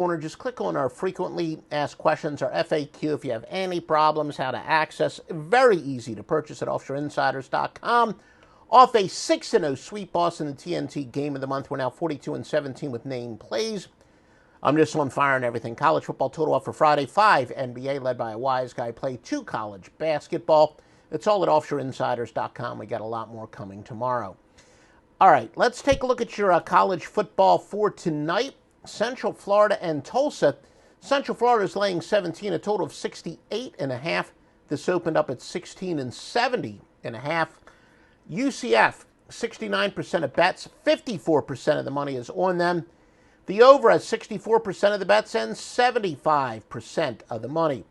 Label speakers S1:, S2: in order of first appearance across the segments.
S1: corner, just click on our frequently asked questions, our FAQ, if you have any problems, how to access. Very easy to purchase at offshoreinsiders.com. Off a 6-0 sweep loss in the TNT Game of the Month. We're now 42-17 with name plays. I'm just on fire and everything. College football total up for Friday. 5 NBA led by a wise guy play. 2 college basketball. It's all at offshoreinsiders.com. We got a lot more coming tomorrow. All right, let's take a look at your college football for tonight. Central Florida and Tulsa. Central Florida is laying 17, a total of 68.5. This opened up at 16-70.5. UCF, 69% of bets, 54% of the money is on them. The over has 64% of the bets and 75% of the money.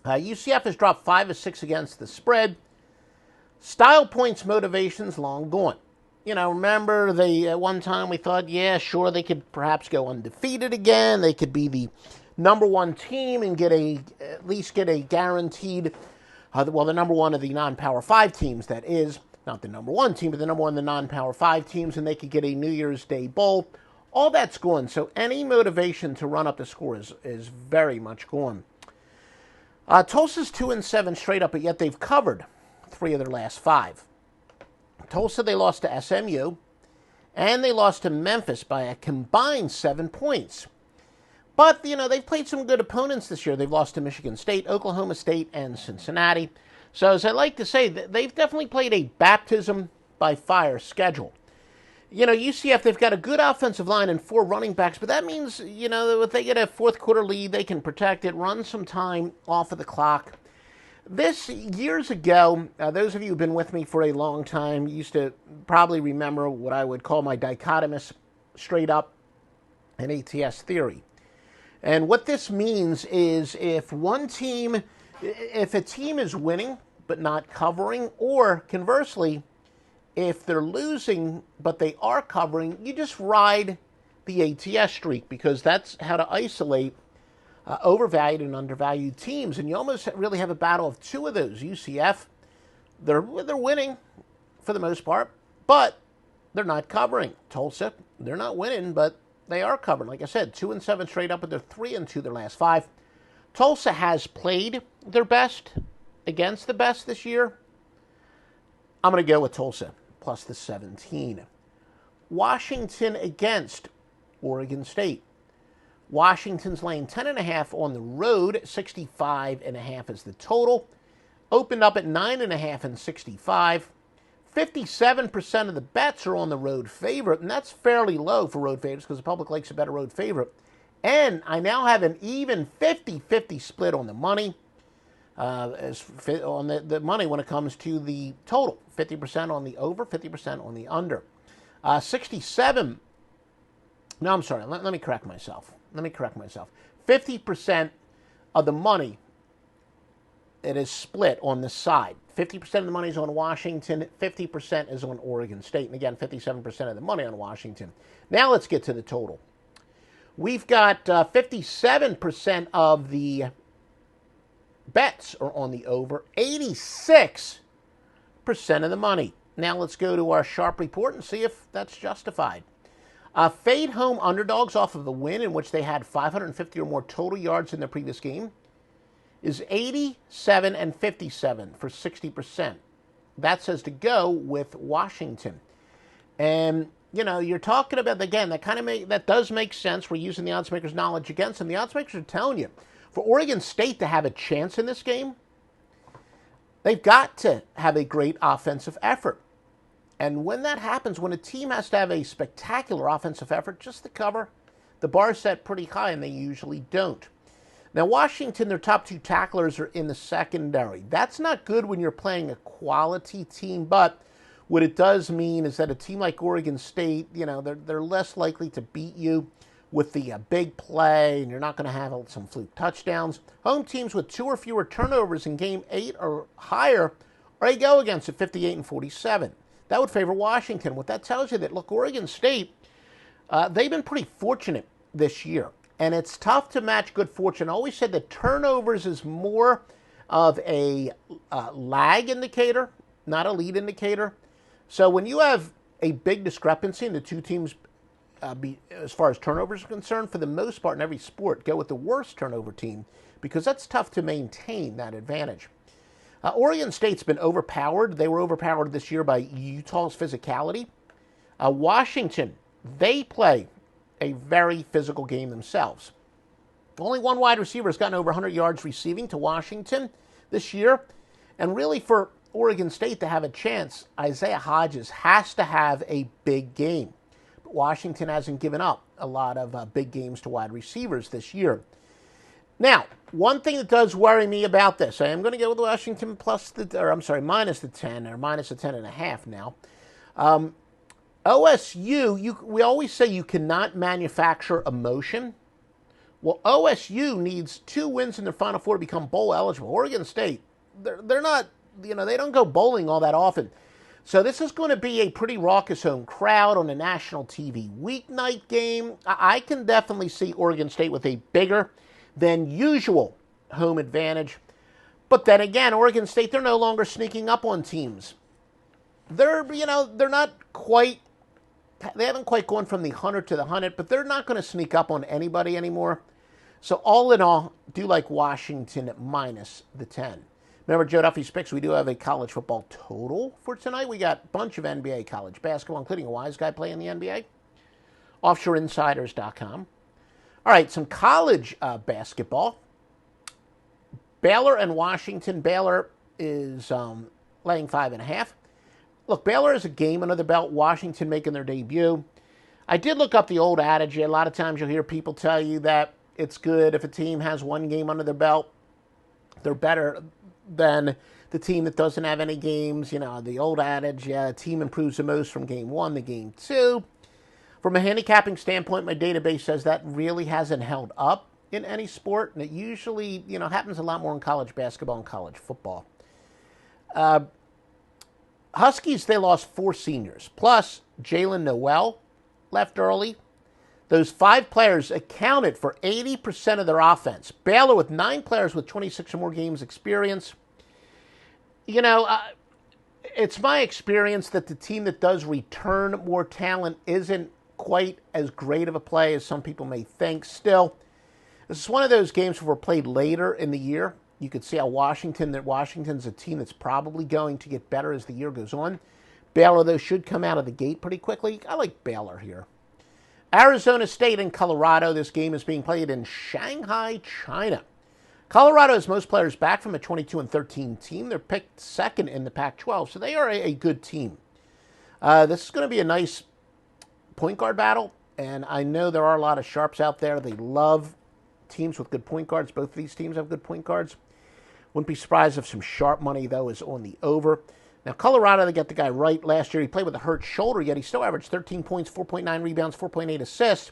S1: UCF has dropped 5 of 6 against the spread. Style points motivations long gone. You know, remember at one time we thought, yeah, sure, they could perhaps go undefeated again. They could be the number one team and at least get a guaranteed, the number one of the non-Power 5 teams, that is. Not the number one team, but the number one of the non-Power 5 teams, and they could get a New Year's Day bowl. All that's gone, so any motivation to run up the score is very much gone. Tulsa's 2-7 straight up, but yet they've covered 3 of their last 5. Tulsa, they lost to SMU, and they lost to Memphis by a combined 7 points. But, you know, they've played some good opponents this year. They've lost to Michigan State, Oklahoma State, and Cincinnati. So, as I like to say, they've definitely played a baptism by fire schedule. You know, UCF, they've got a good offensive line and 4 running backs, but that means, you know, if they get a fourth quarter lead, they can protect it, run some time off of the clock. This, years ago, those of you who've been with me for a long time used to probably remember what I would call my dichotomous straight up and ATS theory. And what this means is if a team is winning but not covering, or conversely, if they're losing but they are covering, you just ride the ATS streak, because that's how to isolate overvalued and undervalued teams. And you almost really have a battle of 2 of those. UCF, they're winning for the most part, but they're not covering. Tulsa, they're not winning, but they are covering. Like I said, 2-7 straight up, but they're 3-2 their last 5. Tulsa has played their best against the best this year. I'm going to go with Tulsa plus the 17. Washington against Oregon State. Washington's laying 10.5 on the road. 65.5 is the total. Opened up at 9.5 and 65. 57% of the bets are on the road favorite, and that's fairly low for road favorites because the public likes a better road favorite. And I now have an even 50-50 split on the money, on the money when it comes to the total. 50% on the over, 50% on the under. 67. No, I'm sorry. Let me correct myself. 50% of the money, it is split on the side. 50% of the money is on Washington, 50% is on Oregon State, and again, 57% of the money on Washington. Now let's get to the total. We've got 57% of the bets are on the over, 86% of the money. Now let's go to our sharp report and see if that's justified. Fade home underdogs off of the win, in which they had 550 or more total yards in their previous game, is 87 and 57 for 60%. That says to go with Washington. And, you know, you're talking about, again, that does make sense. We're using the odds makers' knowledge against them. The odds makers are telling you, for Oregon State to have a chance in this game, they've got to have a great offensive effort. And when that happens, when a team has to have a spectacular offensive effort just to cover, the bar is set pretty high, and they usually don't. Now, Washington, their top 2 tacklers are in the secondary. That's not good when you're playing a quality team, but what it does mean is that a team like Oregon State, you know, they're less likely to beat you with the big play, and you're not going to have some fluke touchdowns. Home teams with 2 or fewer turnovers in game 8 or higher are a go against at 58 and 47. That would favor Washington. What that tells you that, look, Oregon State, they've been pretty fortunate this year. And it's tough to match good fortune. I always said that turnovers is more of a lag indicator, not a lead indicator. So when you have a big discrepancy in the 2 teams' as far as turnovers are concerned, for the most part in every sport, go with the worst turnover team because that's tough to maintain that advantage. Oregon State's been overpowered. They were overpowered this year by Utah's physicality. Washington, they play a very physical game themselves. Only one wide receiver has gotten over 100 yards receiving to Washington this year. And really for Oregon State to have a chance, Isaiah Hodges has to have a big game. But Washington hasn't given up a lot of big games to wide receivers this year. Now, one thing that does worry me about this, I am going to go with Washington minus the 10 or minus the 10.5 now. OSU, we always say you cannot manufacture emotion. Well, OSU needs 2 wins in their Final Four to become bowl eligible. Oregon State, they're not, they don't go bowling all that often. So this is going to be a pretty raucous home crowd on a national TV weeknight game. I can definitely see Oregon State with a bigger than usual home advantage. But then again, Oregon State, they're no longer sneaking up on teams. They're not quite, they haven't quite gone from the 100 to the 100, but they're not going to sneak up on anybody anymore. So all in all, do like Washington at minus the 10. Remember, Joe Duffy's picks, we do have a college football total for tonight. We got a bunch of NBA college basketball, including a wise guy playing the NBA. OffshoreInsiders.com. All right, some college basketball. Baylor and Washington. Baylor is laying 5.5. Look, Baylor is a game under the belt. Washington making their debut. I did look up the old adage. A lot of times you'll hear people tell you that it's good if a team has one game under their belt. They're better than the team that doesn't have any games. The old adage, a team improves the most from game 1 to game 2. From a handicapping standpoint, my database says that really hasn't held up in any sport, and it usually, happens a lot more in college basketball and college football. Huskies, they lost 4 seniors, plus Jalen Noel left early. Those 5 players accounted for 80% of their offense. Baylor with 9 players with 26 or more games experience. It's my experience that the team that does return more talent isn't quite as great of a play as some people may think. Still, this is one of those games where we're played later in the year. You could see how Washington's a team that's probably going to get better as the year goes on. Baylor, though, should come out of the gate pretty quickly. I like Baylor here. Arizona State and Colorado. This game is being played in Shanghai, China. Colorado has most players back from a 22-13 team. They're picked second in the Pac-12, so they are a good team. This is going to be a nice point guard battle, and I know there are a lot of sharps out there. They love teams with good point guards. Both of these teams have good point guards. Wouldn't be surprised if some sharp money, though, is on the over. Now, Colorado, they got the guy right. Last year, he played with a hurt shoulder, yet he still averaged 13 points, 4.9 rebounds, 4.8 assists.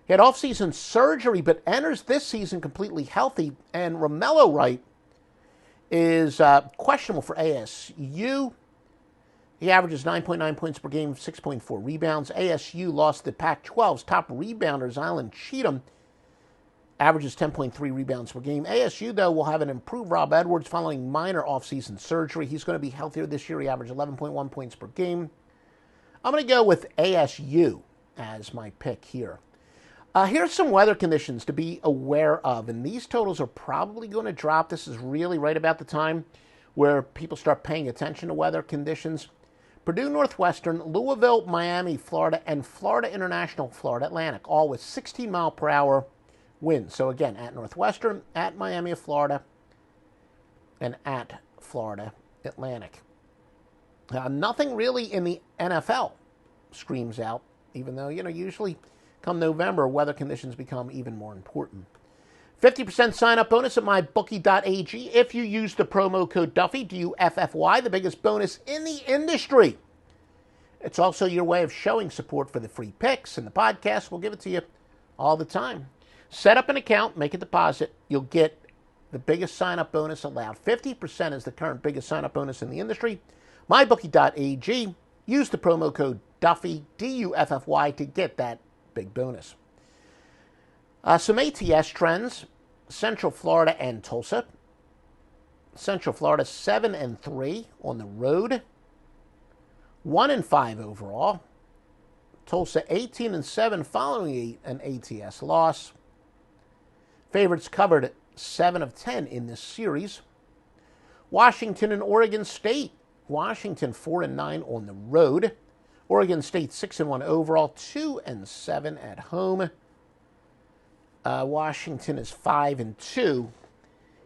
S1: He had off-season surgery, but enters this season completely healthy. And Romello Wright is questionable for ASU. He averages 9.9 points per game, 6.4 rebounds. ASU lost the Pac-12's top rebounder, Zylan Cheatham, averages 10.3 rebounds per game. ASU, though, will have an improved Rob Edwards following minor offseason surgery. He's going to be healthier this year. He averaged 11.1 points per game. I'm going to go with ASU as my pick here. Here's some weather conditions to be aware of, and these totals are probably going to drop. This is really right about the time where people start paying attention to weather conditions. Purdue Northwestern, Louisville, Miami, Florida, and Florida International, Florida Atlantic, all with 16-mile-per-hour winds. So again, at Northwestern, at Miami of Florida, and at Florida Atlantic. Nothing really in the NFL screams out, even though, usually come November, weather conditions become even more important. 50% sign-up bonus at mybookie.ag if you use the promo code Duffy, D-U-F-F-Y, the biggest bonus in the industry. It's also your way of showing support for the free picks and the podcast. We'll give it to you all the time. Set up an account, make a deposit. You'll get the biggest sign-up bonus allowed. 50% is the current biggest sign-up bonus in the industry. mybookie.ag. Use the promo code Duffy, D-U-F-F-Y, to get that big bonus. Some ATS trends. Central Florida and Tulsa. Central Florida 7-3 on the road. 1-5 overall. Tulsa 18-7 following an ATS loss. Favorites covered 7 of 10 in this series. Washington and Oregon State. Washington 4-9 on the road. Oregon State 6-1 overall, 2-7 at home. Washington is 5-2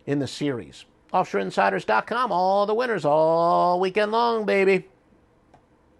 S1: in the series. OffshoreInsiders.com, all the winners all weekend long, baby.